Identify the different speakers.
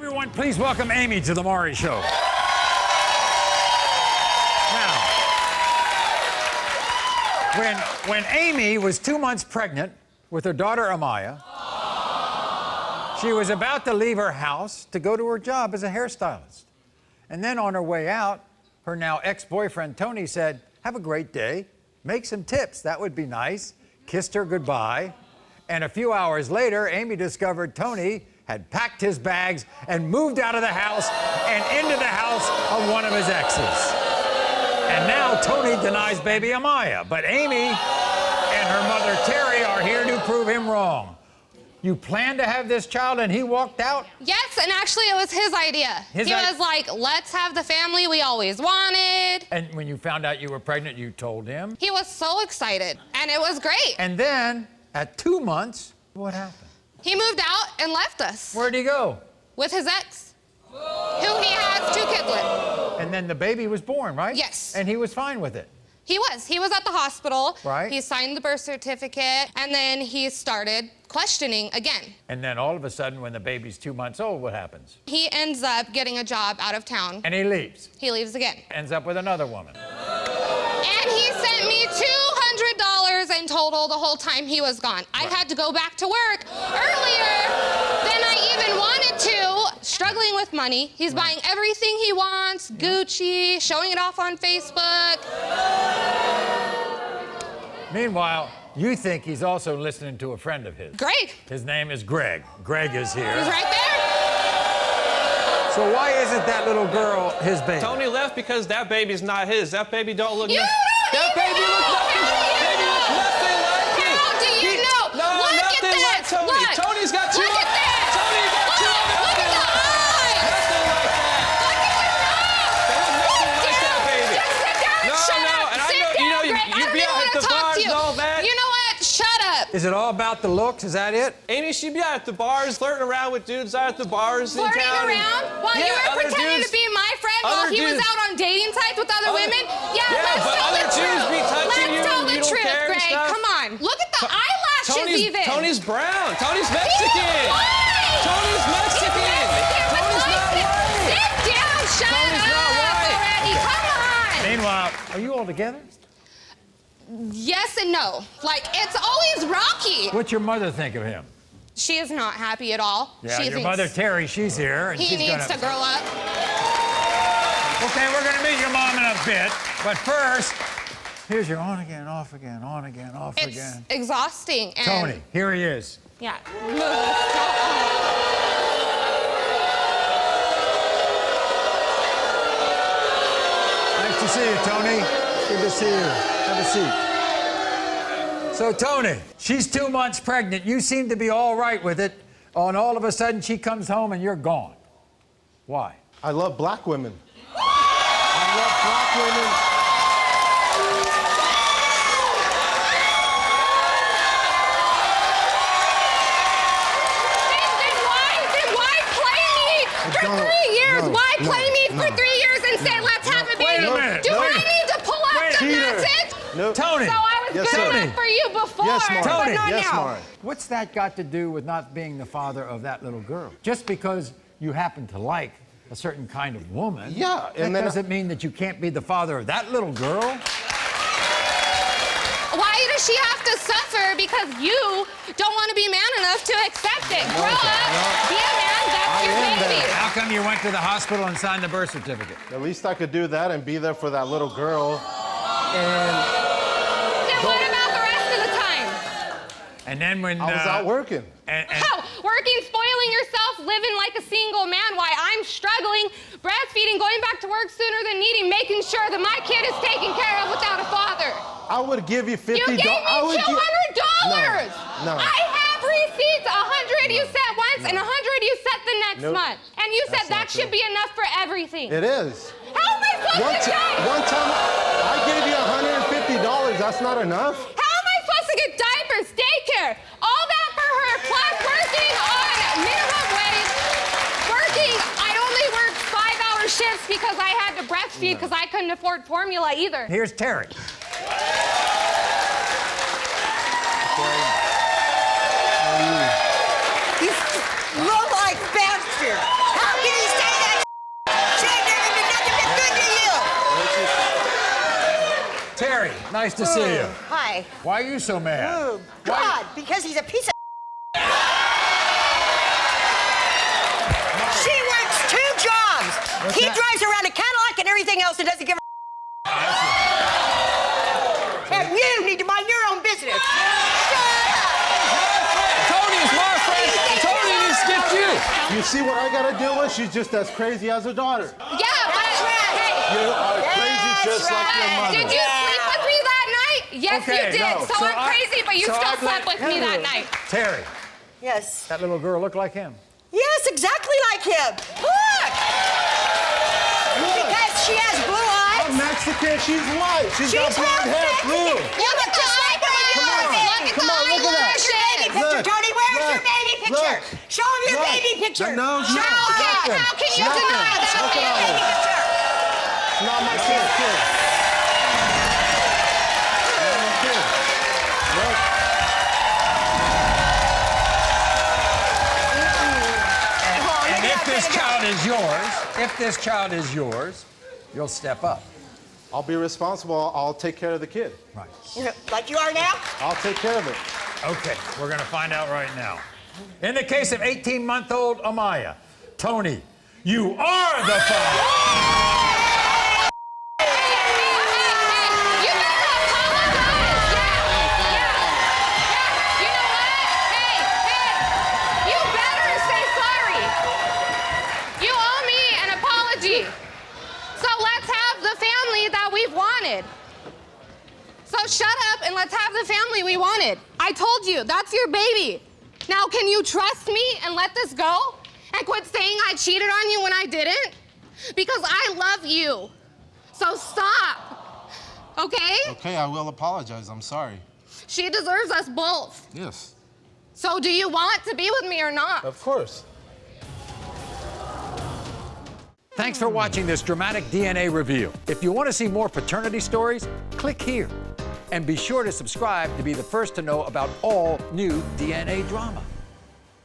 Speaker 1: Everyone, please welcome Amye to the Maury Show. Now, when Amye was 2 months pregnant with her daughter Amye, she was about to leave her house to go to her job as a hairstylist. And then on her way out, her now ex-boyfriend Tony said, "Have a great day, make some tips, that would be nice," kissed her goodbye. And a few hours later, Amye discovered Tony had packed his bags and moved out of the house and into the house of one of his exes. And now Tony denies baby Amye, but Amye and her mother Terry are here to prove him wrong. You planned to have this child and he walked out?
Speaker 2: Yes, and actually it was his idea. He was like, let's have the family we always wanted.
Speaker 1: And when you found out you were pregnant, you told him?
Speaker 2: He was so excited, and it was great.
Speaker 1: And then, at 2 months, what happened?
Speaker 2: He moved out and left us.
Speaker 1: Where'd he go?
Speaker 2: With his ex, who he has 2 kids with.
Speaker 1: And then the baby was born, right?
Speaker 2: Yes.
Speaker 1: And he was fine with it?
Speaker 2: He was at the hospital.
Speaker 1: Right.
Speaker 2: He signed the birth certificate, and then he started questioning again.
Speaker 1: And then all of a sudden, when the baby's 2 months old, what happens?
Speaker 2: He ends up getting a job out of town.
Speaker 1: And he leaves?
Speaker 2: He leaves again.
Speaker 1: Ends up with another woman.
Speaker 2: And he sent me $200 in total the whole time he was gone. I had to go back to work earlier than I even wanted to, struggling with money. He's buying everything he wants, Gucci, showing it off on Facebook.
Speaker 1: Meanwhile, you think he's also listening to a friend of his.
Speaker 2: Greg.
Speaker 1: His name is Greg. Greg is here.
Speaker 2: He's right there.
Speaker 1: So why isn't that little girl his baby?
Speaker 3: Tony left because that baby's not his. That baby don't look
Speaker 2: You
Speaker 3: nothing.
Speaker 2: don't
Speaker 3: That
Speaker 2: even
Speaker 3: baby
Speaker 2: know.
Speaker 3: looks nothing. Baby looks nothing like it.
Speaker 2: How do you know?
Speaker 3: No,
Speaker 2: Look at
Speaker 3: nothing
Speaker 2: this.
Speaker 3: like Tony.
Speaker 2: Look.
Speaker 3: Tony's got two.
Speaker 2: Look at this.
Speaker 3: Tony's got two.
Speaker 2: Look at the eyes.
Speaker 3: Nothing like that.
Speaker 2: Look at your nose.
Speaker 3: That was nothing like that, baby.
Speaker 2: Just sit down and shut up.
Speaker 3: And I
Speaker 2: Sit
Speaker 3: know,
Speaker 2: down,
Speaker 3: you know,
Speaker 2: Greg.
Speaker 3: you
Speaker 2: I
Speaker 3: be
Speaker 2: don't
Speaker 3: out
Speaker 2: even
Speaker 3: at the
Speaker 2: want to talk
Speaker 3: bars
Speaker 2: to you.
Speaker 3: and all that.
Speaker 2: You know what? Shut up.
Speaker 1: Is it all about the looks? Is that it?
Speaker 3: Amye, she be out at the bars, flirting around with dudes out at the bars in
Speaker 2: Flirting
Speaker 3: town.
Speaker 2: around while you were
Speaker 3: other
Speaker 2: pretending
Speaker 3: dudes-
Speaker 2: to be my friend while
Speaker 3: other
Speaker 2: he was
Speaker 3: dudes-
Speaker 2: out on dating sites with other women?
Speaker 3: Yeah,
Speaker 2: Let's
Speaker 3: but
Speaker 2: tell
Speaker 3: other
Speaker 2: the
Speaker 3: dudes
Speaker 2: truth.
Speaker 3: be touching you
Speaker 2: Let's tell
Speaker 3: and
Speaker 2: the
Speaker 3: you don't
Speaker 2: truth,
Speaker 3: care and
Speaker 2: Greg.
Speaker 3: stuff.
Speaker 2: Come on. Look at the eyelashes even.
Speaker 3: Tony's brown. Tony's
Speaker 2: He's
Speaker 3: Mexican.
Speaker 2: white.
Speaker 3: Tony's Mexican.
Speaker 2: He's Mexican with
Speaker 3: Tony's
Speaker 2: light
Speaker 3: not
Speaker 2: skin.
Speaker 3: white.
Speaker 2: Sit down. Shut
Speaker 3: Tony's
Speaker 2: up
Speaker 3: not white.
Speaker 2: already. Come on.
Speaker 1: Meanwhile, are you all together?
Speaker 2: Yes and no. Like, it's always rocky.
Speaker 1: What's your mother think of him?
Speaker 2: She is not happy at all.
Speaker 1: Yeah,
Speaker 2: she
Speaker 1: your
Speaker 2: thinks
Speaker 1: mother Terry, she's here. And
Speaker 2: he
Speaker 1: she's
Speaker 2: needs to grow up.
Speaker 1: Okay, we're gonna meet your mom in a bit, but first, here's your on again, off again, on again, off
Speaker 2: It's
Speaker 1: again.
Speaker 2: exhausting. And
Speaker 1: Tony, here he is.
Speaker 2: Yeah.
Speaker 1: Nice to see you, Tony. Good to see you. Have a seat. So, Tony, she's 2 months pregnant. You seem to be all right with it. And all of a sudden, she comes home and you're gone. Why?
Speaker 4: I love black women. I love black women.
Speaker 2: Then why play me for 3 years? Why play me for 3 years and say, let's have a baby?
Speaker 1: Wait a minute.
Speaker 2: Do
Speaker 1: Wait.
Speaker 2: I need to pull up the
Speaker 4: Peter.
Speaker 2: message?
Speaker 4: No.
Speaker 1: Tony!
Speaker 2: So I was
Speaker 4: Yes,
Speaker 2: good
Speaker 4: sir.
Speaker 2: enough for you before,
Speaker 4: Yes, Maury.
Speaker 2: but
Speaker 1: Tony.
Speaker 2: not
Speaker 4: Yes,
Speaker 2: now.
Speaker 4: Maury.
Speaker 1: What's that got to do with not being the father of that little girl? Just because you happen to like a certain kind of woman,
Speaker 4: Yeah, and
Speaker 1: that
Speaker 4: then
Speaker 1: doesn't mean that you can't be the father of that little girl.
Speaker 2: Why does she have to suffer because you don't want to be man enough to accept it? Grow up, be a man, that's your
Speaker 4: am
Speaker 2: baby.
Speaker 4: that.
Speaker 1: How come you went to the hospital and signed the birth certificate?
Speaker 4: At least I could do that and be there for that little girl. And
Speaker 2: Then what about the rest of the time?
Speaker 1: And then when
Speaker 4: I was out working.
Speaker 1: and
Speaker 2: How? Working, spoiling yourself, living like a single man while I'm struggling, breastfeeding, going back to work sooner than needing, making sure that my kid is taken care of without a father.
Speaker 4: I would give you $50.
Speaker 2: You gave me $200.
Speaker 4: No.
Speaker 2: I have receipts. 100 you sent once and 100 you sent the next
Speaker 4: Nope.
Speaker 2: month. And you said
Speaker 4: That's not
Speaker 2: that should
Speaker 4: true.
Speaker 2: be enough for everything.
Speaker 4: It is.
Speaker 2: How am I supposed to die?
Speaker 4: One time, I gave you $150. That's not enough.
Speaker 2: How am I supposed to get diapers, daycare, all that for her, plus working on minimum wage, working, I only worked 5-hour shifts because I had to breastfeed because I couldn't afford formula either.
Speaker 1: here's Terry.
Speaker 5: You look like bastard. How
Speaker 1: Terry, nice to see you.
Speaker 5: Hi.
Speaker 1: Why are you so mad?
Speaker 5: Oh, God, because he's a piece of She works 2 jobs. He
Speaker 1: that?
Speaker 5: drives around a Cadillac and everything else and doesn't give a And you need to mind your own business. Shut up.
Speaker 3: Tony is my friend. Tony needs to get you.
Speaker 4: You see what I gotta deal with? She's just as crazy as her daughter.
Speaker 2: Yeah, but hey,
Speaker 4: You are crazy just like your mother.
Speaker 2: did you sleep with me that night? Yes,
Speaker 1: Okay,
Speaker 2: you did.
Speaker 1: no.
Speaker 2: So I'm crazy, but you
Speaker 1: so
Speaker 2: still
Speaker 1: I'd
Speaker 2: slept
Speaker 1: like-
Speaker 2: with me that night.
Speaker 1: Terry,
Speaker 5: Yes.
Speaker 1: that little girl looked like him.
Speaker 5: Yes, exactly like him. Look. Because she has blue eyes.
Speaker 4: I'm Mexican, she's white. She's got
Speaker 5: She's
Speaker 4: blonde hair,
Speaker 5: half
Speaker 4: blue.
Speaker 5: Mexican. You look just like her when you were a baby.
Speaker 4: Come on, look at that.
Speaker 5: Where's your baby picture,
Speaker 4: Look,
Speaker 5: Tony? Where's your
Speaker 4: look,
Speaker 5: baby picture?
Speaker 4: look,
Speaker 5: Show him your
Speaker 4: look.
Speaker 5: baby picture.
Speaker 4: No,
Speaker 5: Show
Speaker 4: no,
Speaker 5: him.
Speaker 4: nothing.
Speaker 2: How can you
Speaker 4: Nothing.
Speaker 2: deny that?
Speaker 5: Show me your baby picture.
Speaker 4: It's not my kid. Not my kid. Look.
Speaker 1: And if this child is yours, you'll step up.
Speaker 4: I'll be responsible. I'll take care of the kid.
Speaker 1: Right.
Speaker 5: Like you are now?
Speaker 4: I'll take care of it.
Speaker 1: Okay, we're gonna find out right now. In the case of 18-month-old Amye, Tony, you are the father.
Speaker 2: You better apologize. Yeah. You know what? Hey. You better say sorry. You owe me an apology. So let's have the family that we've wanted. So shut up and let's have the family we wanted. I told you, that's your baby. Now, can you trust me and let this go? And quit saying I cheated on you when I didn't? Because I love you. So stop. Okay?
Speaker 4: Okay, I will apologize. I'm sorry.
Speaker 2: She deserves us both.
Speaker 4: Yes.
Speaker 2: So do you want to be with me or not?
Speaker 4: Of course.
Speaker 1: Thanks for watching this dramatic DNA reveal. If you want to see more paternity stories, click here. And be sure to subscribe to be the first to know about all new DNA drama.